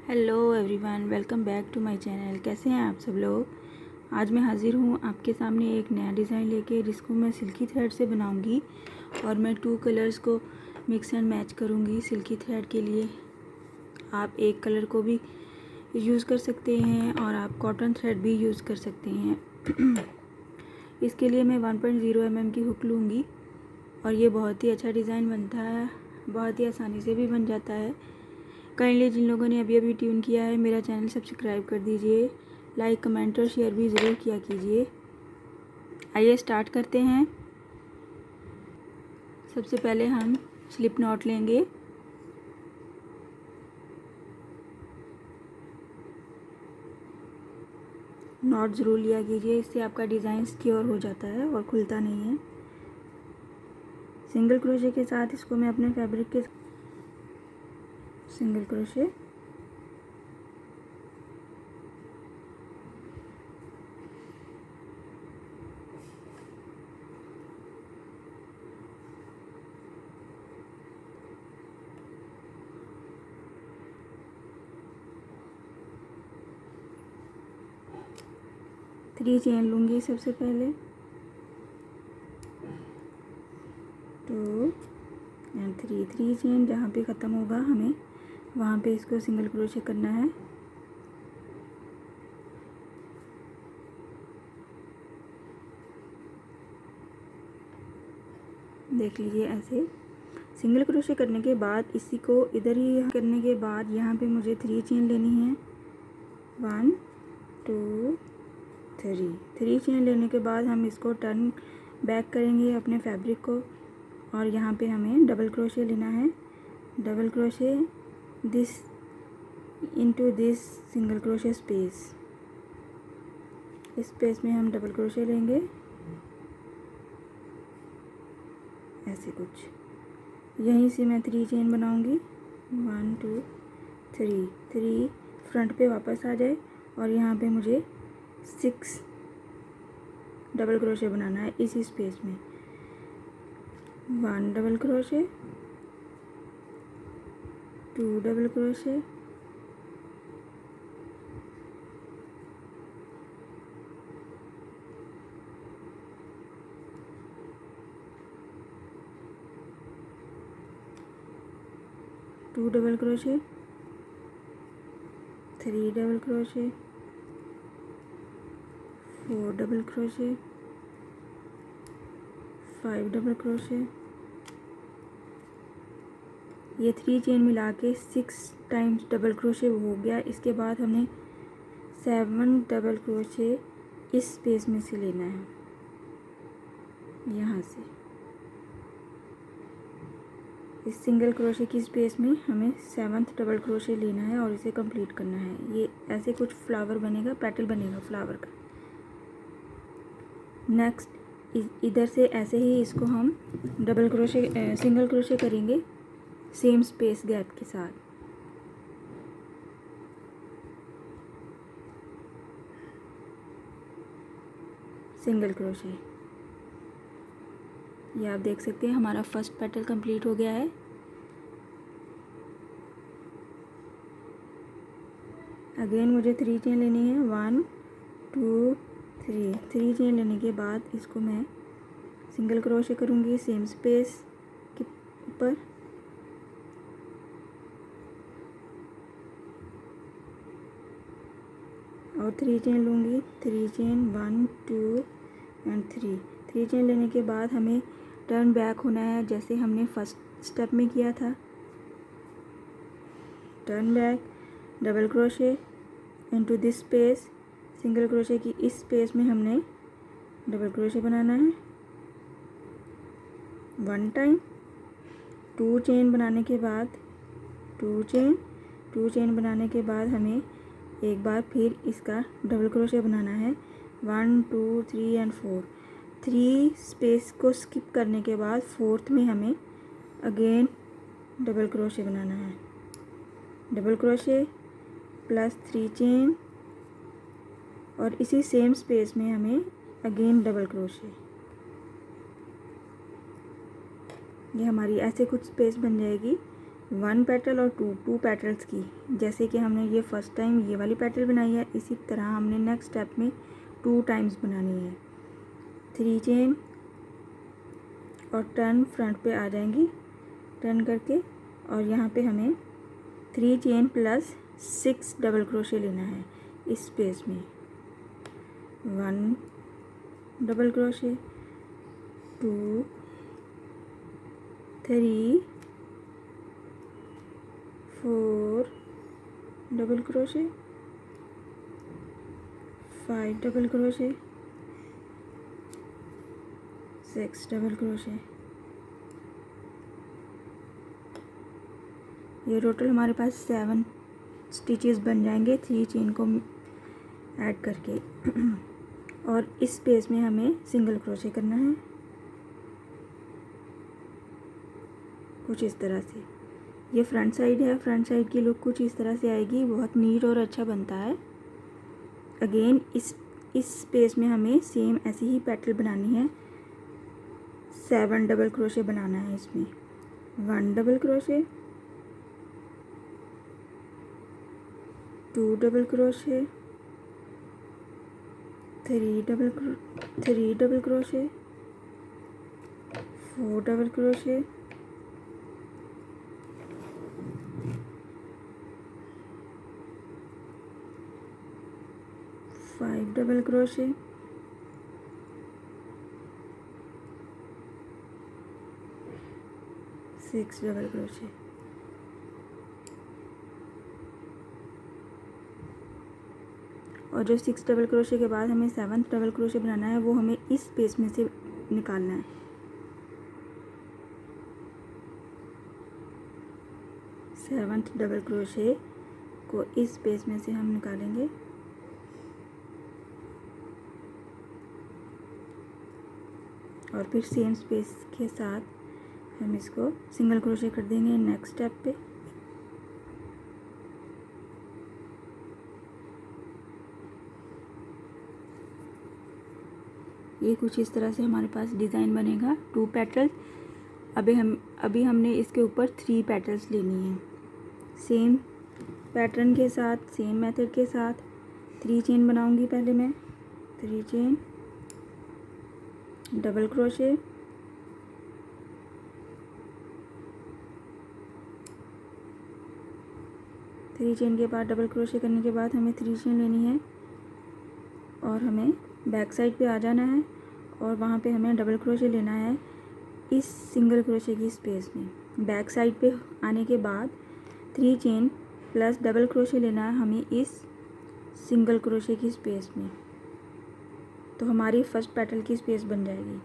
Hello everyone, welcome back to my channel. कैसे हैं आप सब लोग। आज मैं हाज़िर हूँ आपके सामने एक नया डिज़ाइन लेके, जिसको मैं सिल्की थ्रेड से बनाऊँगी और मैं 2 कलर्स को मिक्स एंड मैच करूँगी। सिल्की थ्रेड के लिए आप एक कलर को भी यूज़ कर सकते हैं और आप कॉटन थ्रेड भी यूज़ कर सकते हैं। इसके लिए मैं 1.0 mm की हुक लूँगी और ये बहुत ही अच्छा डिज़ाइन बनता है, बहुत ही आसानी से भी बन जाता है। काइंडली जिन लोगों ने अभी ट्यून किया है मेरा चैनल सब्सक्राइब कर दीजिए, लाइक कमेंट और शेयर भी ज़रूर किया कीजिए। आइए स्टार्ट करते हैं। सबसे पहले हम स्लिप नॉट लेंगे। नॉट ज़रूर लिया कीजिए, इससे आपका डिज़ाइन सिक्योर हो जाता है और खुलता नहीं है। सिंगल क्रोशे के साथ इसको मैं अपने फैब्रिक के सिंगल क्रोशे, थ्री चेन लूँगी। सबसे पहले 2 एंड 3 चेन, जहाँ पे ख़त्म होगा हमें वहाँ पे इसको सिंगल क्रोशे करना है। देख लीजिए, ऐसे सिंगल क्रोशे करने के बाद इसी को इधर ही करने के बाद यहाँ पे मुझे 3 चेन लेनी है। 1 2 3 चेन लेने के बाद हम इसको टर्न बैक करेंगे अपने फैब्रिक को और यहाँ पे हमें डबल क्रोशे लेना है। Double crochet this into this single crochet space, इस स्पेस में हम डबल क्रोशे लेंगे, ऐसे कुछ। यहीं से मैं 3 चेन बनाऊंगी। 1 2 3 फ्रंट पे वापस आ जाए और यहाँ पे मुझे 6 डबल क्रोशे बनाना है इसी स्पेस में। 1 double crochet, 2 double crochet, 2 double crochet, 3 double crochet, 4 double crochet, 5 double crochet. ये 3 चेन मिला के 6 टाइम्स डबल क्रोशे हो गया। इसके बाद हमने 7 डबल क्रोशे इस स्पेस में से लेना है। यहाँ से इस सिंगल क्रोशे की स्पेस में हमें 7th डबल क्रोशे लेना है और इसे कंप्लीट करना है। ये ऐसे कुछ फ्लावर बनेगा, पेटल बनेगा फ्लावर का। नेक्स्ट इधर से ऐसे ही इसको हम डबल क्रोशे सिंगल क्रोशे करेंगे सेम स्पेस गैप के साथ। सिंगल क्रोशे, ये आप देख सकते हैं हमारा फर्स्ट पेटल कंप्लीट हो गया है। अगेन मुझे 3 चेन लेनी है। 1 2 3 चेन लेने के बाद इसको मैं सिंगल क्रोशे करूँगी सेम स्पेस के ऊपर। और 3 चेन लूँगी। 3 चेन 1 2 एंड 3 चेन लेने के बाद हमें टर्न बैक होना है, जैसे हमने फर्स्ट स्टेप में किया था। Turn back, double crochet into this space, single crochet की इस स्पेस में हमने डबल क्रोशे बनाना है 1 टाइम। 2 चेन बनाने के बाद 2 चेन बनाने के बाद हमें एक बार फिर इसका डबल क्रोशे बनाना है। 1 2 3 एंड 4। 3 स्पेस को स्किप करने के बाद 4th में हमें अगेन डबल क्रोशे बनाना है। डबल क्रोशे प्लस 3 चेन और इसी सेम स्पेस में हमें अगेन डबल क्रोशे। ये हमारी ऐसे कुछ स्पेस बन जाएगी 1 पेटल और 2 पेटल्स की। जैसे कि हमने ये फर्स्ट टाइम ये वाली पेटल बनाई है, इसी तरह हमने नेक्स्ट स्टेप में 2 टाइम्स बनानी है। 3 चेन और टर्न फ्रंट पे आ जाएंगी, टर्न करके, और यहाँ पे हमें 3 चेन प्लस 6 डबल क्रोशे लेना है इस स्पेस में। 1 double crochet, 2, 3, 4 double crochet, 5 double crochet, 6 double crochet. ये टोटल हमारे पास 7 स्टिचेस बन जाएंगे 3 चेन को ऐड करके। और इस स्पेस में हमें सिंगल क्रोशे करना है कुछ इस तरह से। ये फ्रंट साइड है, फ्रंट साइड की लुक कुछ इस तरह से आएगी, बहुत नीट और अच्छा बनता है। अगेन इस स्पेस में हमें सेम ऐसी ही पेटल बनानी है। 7 डबल क्रोशे बनाना है इसमें। 1 double crochet, 2 double crochet, 3 double crochet, 4 double crochet, 5 double crochet, 6 double crochet. और जो 6 डबल क्रोशे के बाद हमें 7th डबल क्रोशे बनाना है, वो हमें इस स्पेस में से निकालना है। सेवंथ डबल क्रोशे को इस स्पेस में से हम निकालेंगे और फिर सेम स्पेस के साथ हम इसको सिंगल क्रोशे कर देंगे नेक्स्ट स्टेप पे। ये कुछ इस तरह से हमारे पास डिज़ाइन बनेगा। 2 पेटल्स। अभी हमने इसके ऊपर 3 पेटल्स लेनी है सेम पैटर्न के साथ, सेम मेथड के साथ। 3 चेन बनाऊंगी पहले मैं। 3 chain, double crochet, three chain के बाद डबल क्रोशे करने के बाद हमें 3 चेन लेनी है और हमें बैक साइड पे आ जाना है और वहाँ पे हमें डबल क्रोशे लेना है इस सिंगल क्रोशे की स्पेस में। बैक साइड पे आने के बाद 3 चेन प्लस डबल क्रोशे लेना है हमें इस सिंगल क्रोशे की स्पेस में। तो हमारी फर्स्ट पेटल की स्पेस बन जाएगी।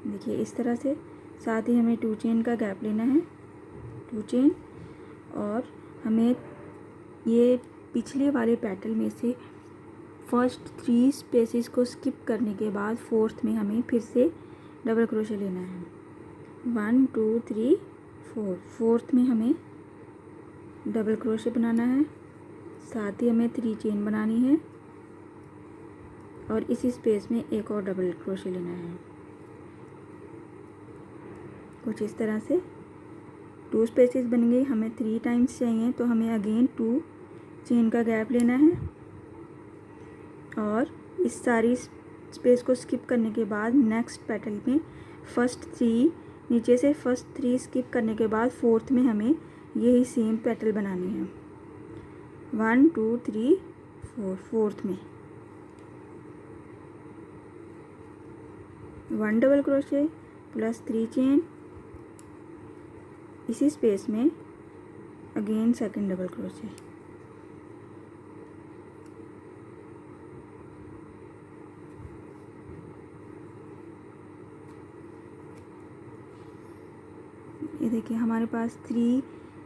देखिए इस तरह से। साथ ही हमें 2 चेन का गैप लेना है, 2 चेन, और हमें ये पिछले वाले पेटल में से फर्स्ट 3 स्पेसेस को स्किप करने के बाद फोर्थ में हमें फिर से डबल क्रोशे लेना है। 1 2 3 4, फोर्थ में हमें डबल क्रोशे बनाना है। साथ ही हमें 3 चेन बनानी है और इसी स्पेस में एक और डबल क्रोशे लेना है। कुछ इस तरह से 2 स्पेसेस बन गई। हमें 3 टाइम्स चाहिए तो हमें अगेन 2 चेन का गैप लेना है और इस सारी स्पेस को स्किप करने के बाद नेक्स्ट पेटल में फर्स्ट 3 नीचे से फर्स्ट 3 स्किप करने के बाद फोर्थ में हमें यही सेम पेटल बनानी है। 1 2 3 4, फोर्थ में 1 डबल क्रोशे प्लस 3 चेन, इसी स्पेस में अगेन सेकंड डबल क्रोशे। ये देखिए हमारे पास 3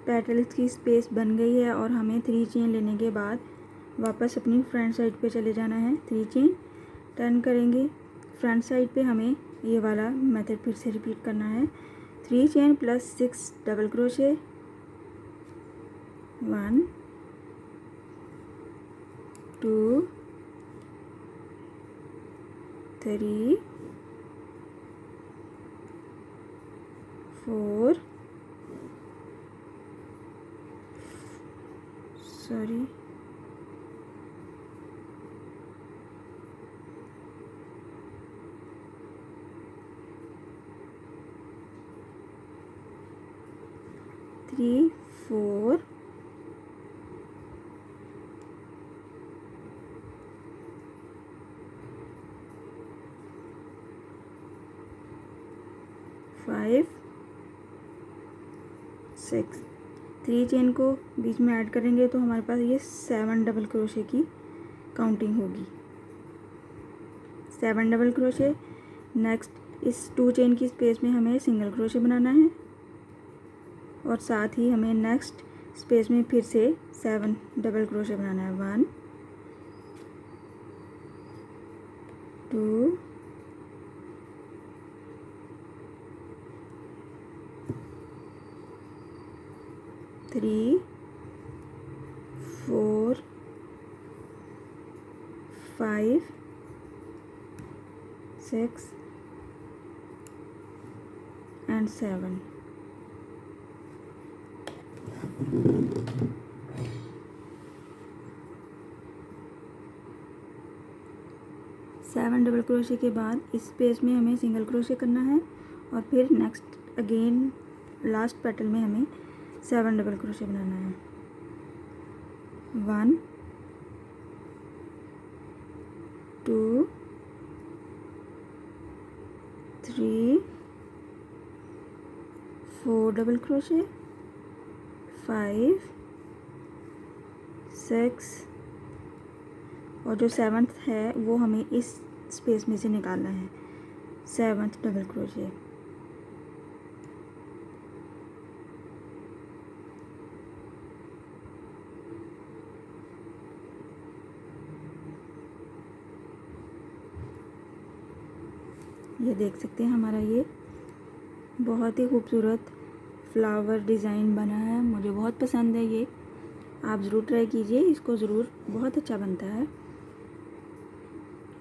पेटल्स की स्पेस बन गई है और हमें 3 चेन लेने के बाद वापस अपनी फ्रंट साइड पे चले जाना है। 3 चेन टर्न करेंगे, फ्रंट साइड पे हमें ये वाला मेथड फिर से रिपीट करना है। 3 chain plus 6 double crochet, 1 2 3 4 sorry, three, 4, 5, 6। 3 chain को बीच में ऐड करेंगे तो हमारे पास ये 7 डबल क्रोशे की काउंटिंग होगी। 7 डबल क्रोशे। नेक्स्ट इस 2 चेन की स्पेस में हमें सिंगल क्रोशे बनाना है और साथ ही हमें नेक्स्ट स्पेस में फिर से 7 डबल क्रोशे बनाना है। 1, 2, 3, 4, 5, 6 and 7। सेवन डबल क्रोशे के बाद इस स्पेस में हमें सिंगल क्रोशे करना है और फिर नेक्स्ट अगेन लास्ट पेटल में हमें 7 डबल क्रोशे बनाना है। 1, 2, 3, 4 डबल क्रोशे, 5, 6 और जो 7th है वो हमें इस स्पेस में से निकालना है। 7th double crochet. ये देख सकते हैं हमारा ये बहुत ही खूबसूरत फ्लावर डिज़ाइन बना है। मुझे बहुत पसंद है ये, आप ज़रूर ट्राई कीजिए इसको, ज़रूर, बहुत अच्छा बनता है।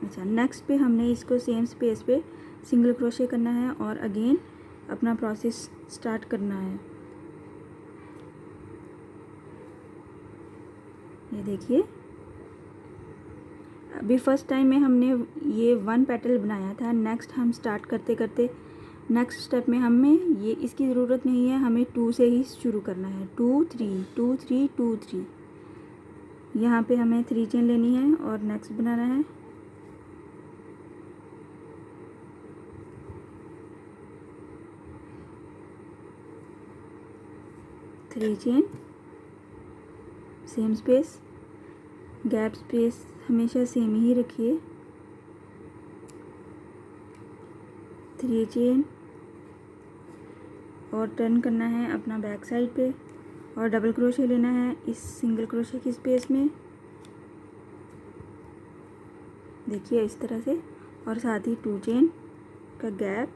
अच्छा, नेक्स्ट पे हमने इसको सेम स्पेस पे सिंगल क्रोशे करना है और अगेन अपना प्रोसेस स्टार्ट करना है। ये देखिए, अभी फर्स्ट टाइम में हमने ये 1 पेटल बनाया था। नेक्स्ट हम स्टार्ट करते करते नेक्स्ट स्टेप में हमें ये इसकी ज़रूरत नहीं है, हमें 2 से ही शुरू करना है। 2, 3, 2, 3, 2, 3। यहाँ पे हमें 3 चेन लेनी है और नेक्स्ट बनाना है। Three chain, same space, gap space हमेशा सेम ही रखिए। 3 चेन और टर्न करना है अपना बैक साइड पे और डबल क्रोशे लेना है इस सिंगल क्रोशे की स्पेस में, देखिए इस तरह से, और साथ ही 2 चेन का गैप।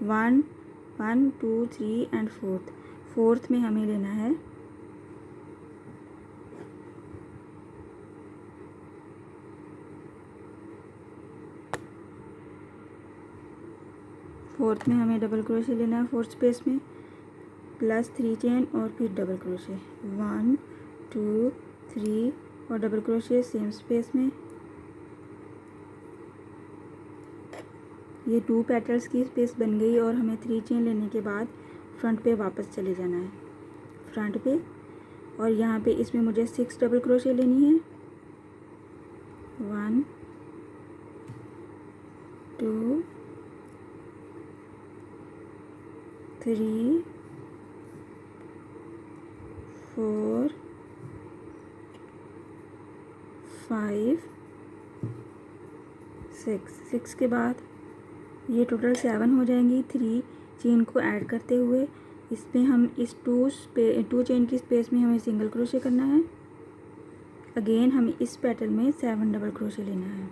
1, 1, 2, 3 एंड 4th में हमें लेना है डबल क्रोशे लेना है 4th स्पेस में, प्लस 3 चेन और फिर डबल क्रोशे। 1, 2, 3 और डबल क्रोशे सेम स्पेस में। ये 2 पेटल्स की स्पेस बन गई और हमें 3 चेन लेने के बाद फ्रंट पे वापस चले जाना है, फ्रंट पे, और यहाँ पे इसमें मुझे 6 डबल क्रोशे लेनी है। 1, 2, 3, 4, 5, 6 के बाद ये टोटल 7 हो जाएंगी। 3 चेन को ऐड करते हुए इसमें हम इस 2 चेन की स्पेस में हमें सिंगल क्रोशे करना है। अगेन हमें इस पेटल में 7 डबल क्रोशे लेना है।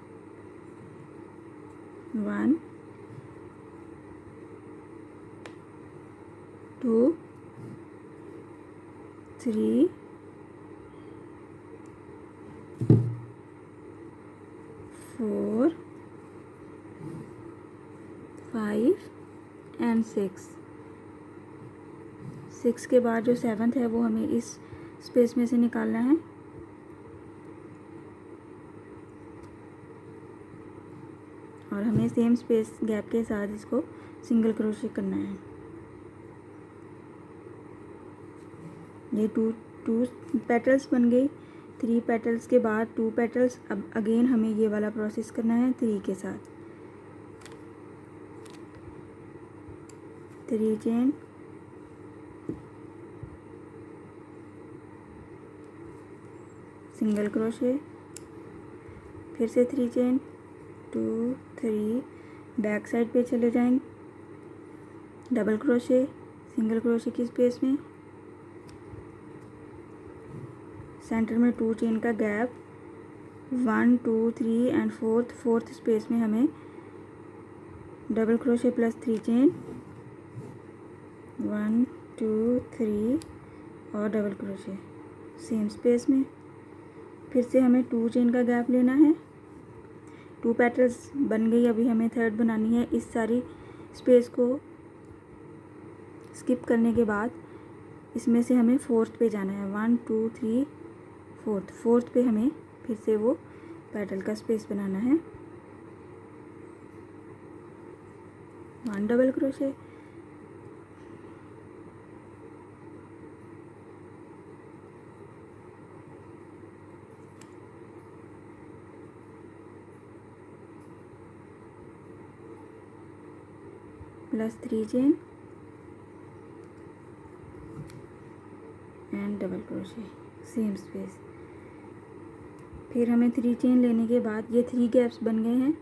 1, 2, 3, 4, 5 एंड 6 के बाद जो 7th है वो हमें इस स्पेस में से निकालना है और हमें सेम स्पेस गैप के साथ इसको सिंगल क्रोशे करना है। ये टू पेटल्स बन गई। 3 पेटल्स के बाद 2 पेटल्स। अब अगेन हमें ये वाला प्रोसेस करना है 3 के साथ। 3 चेन, सिंगल क्रोशे, फिर से 3 चेन, 2 3, बैक साइड पे चले जाएंगे, डबल क्रोशे, सिंगल क्रोशे की स्पेस में, सेंटर में 2 चेन का गैप, 1 2 3 एंड फोर्थ स्पेस में हमें डबल क्रोशे प्लस 3 चेन, 1 2 3 और डबल क्रोशे सेम स्पेस में। फिर से हमें 2 चेन का गैप लेना है। 2 पेटल्स बन गई। अभी हमें थर्ड बनानी है। इस सारी स्पेस को स्किप करने के बाद इसमें से हमें फोर्थ पे जाना है। 1 2 3 फोर्थ पे हमें फिर से वो पेटल का स्पेस बनाना है। 1 double crochet, plus 3 chain and double crochet same space. फिर हमें 3 चेन लेने के बाद ये 3 गैप्स बन गए हैं।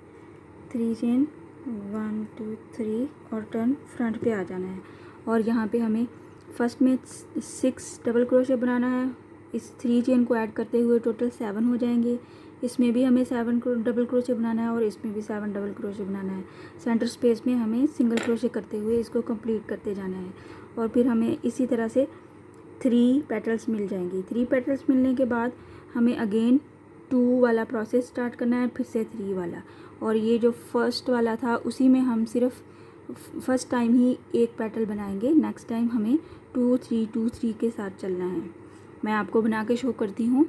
3 चेन, 1 2 3 और टर्न फ्रंट पे आ जाना है। और यहाँ पे हमें फर्स्ट में 6 डबल क्रोशे बनाना है। इस 3 चेन को ऐड करते हुए टोटल 7 हो जाएंगे। इसमें भी हमें 7 डबल क्रोशे बनाना है और इसमें भी 7 डबल क्रोशे बनाना है। सेंटर स्पेस में हमें सिंगल क्रोशे करते हुए इसको कंप्लीट करते जाना है। और फिर हमें इसी तरह से 3 पेटल्स मिल जाएंगी। 3 पेटल्स मिलने के बाद हमें अगेन 2 वाला प्रोसेस स्टार्ट करना है, फिर से 3 वाला। और ये जो फर्स्ट वाला था उसी में हम सिर्फ फर्स्ट टाइम ही एक पेटल बनाएंगे। नेक्स्ट टाइम हमें 2 3 2 3 के साथ चलना है। मैं आपको बना के शो करती हूँ।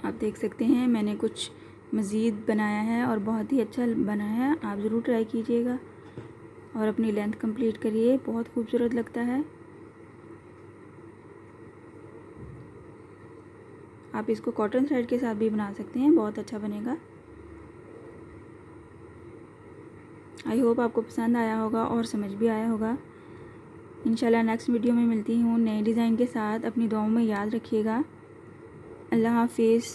आप देख सकते हैं मैंने कुछ मज़ीद बनाया है और बहुत ही अच्छा बना है। आप ज़रूर ट्राई कीजिएगा और अपनी लेंथ कंप्लीट करिए। बहुत खूबसूरत लगता है। आप इसको कॉटन थ्रेड के साथ भी बना सकते हैं, बहुत अच्छा बनेगा। आई होप आपको पसंद आया होगा और समझ भी आया होगा। इंशाल्लाह नेक्स्ट वीडियो में मिलती हूँ नए डिज़ाइन के साथ। अपनी दुआओं में याद रखिएगा। अल्लाह हाफिज़।